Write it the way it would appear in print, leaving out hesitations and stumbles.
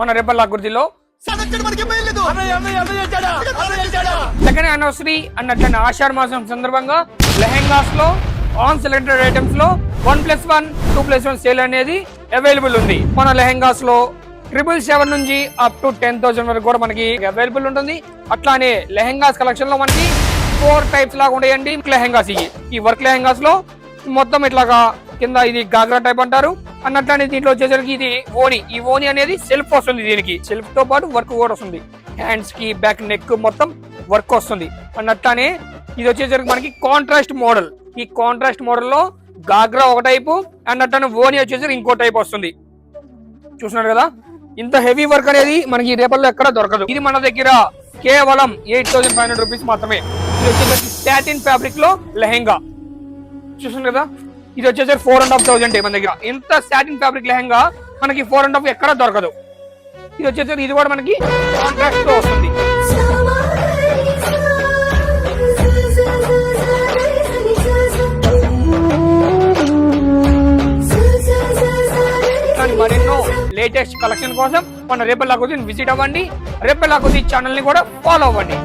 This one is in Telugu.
మన రేపల్ల గుర్తిలో సెకండ్ యానివర్సరీ అన్నట్టు ఆషాఢ మాసం సందర్భంగా లెహెంగాస్ లో ఆన్ సెలెక్టెడ్ ఐటమ్స్ లో 1+1 2+1 సేల్ అనేది అవైలబుల్ ఉంది. మన లెహెంగాస్ లో 777 నుంచి అప్ టు 10,000 వరకు కూడా మనకి అవైలబుల్ ఉంటుంది. అట్లానే లెహెంగాస్ కలెక్షన్ లో మనకి 4 టైప్స్ లాగా ఉంటాయండి లెహెంగాస్. ఈ వర్క్ లెహెంగాస్ లో మొత్తం ఇట్లాగా కింద ఇది గాగ్రా టైప్ అంటారు అన్నట్లానే దీంట్లో వచ్చేసరికి ఇది ఓని. ఈ ఓని అనేది సెల్ఫ్ వస్తుంది. దీనికి సెల్ఫ్ తో పాటు వర్క్ కూడా వస్తుంది. హ్యాండ్స్ కి బ్యాక్ నెక్ మొత్తం వర్క్ వస్తుంది అన్నట్లానే ఇది వచ్చేసరికి మనకి కాంట్రాస్ట్ మోడల్. ఈ కాంట్రాస్ట్ మోడల్ లో గాగ్రా ఒక టైపు అన్నట్టు ఓని వచ్చేసరికి ఇంకో టైప్ వస్తుంది. చూస్తున్నారు కదా, ఇంత హెవీ వర్క్ అనేది మనకి రేపల్లో ఎక్కడ దొరకదు. ఇది మన దగ్గర కేవలం 8,500 రూపీస్ మాత్రమే. ఇది వచ్చేసరికి సాటిన్ ఫ్యాబ్రిక్ లో లెహెంగా. చూస్తున్నారు కదా, ఇది వచ్చేసరికి 4,500 మన దగ్గర. ఇంత సాటిన్ ఫ్యాబ్రిక్ లెహెంగా మనకి 4,500 ఎక్కడ దొరకదు. ఇది వచ్చేసరికి ఇది కూడా మనకి కాంట్రాక్ట్ తో వస్తుంది. మరెన్నో లేటెస్ట్ కలెక్షన్ కోసం మన రేపల్ల గురించి విజిట్ అవ్వండి. రేపల్ల గురించి ఛానల్ ని కూడా ఫాలో అవ్వండి.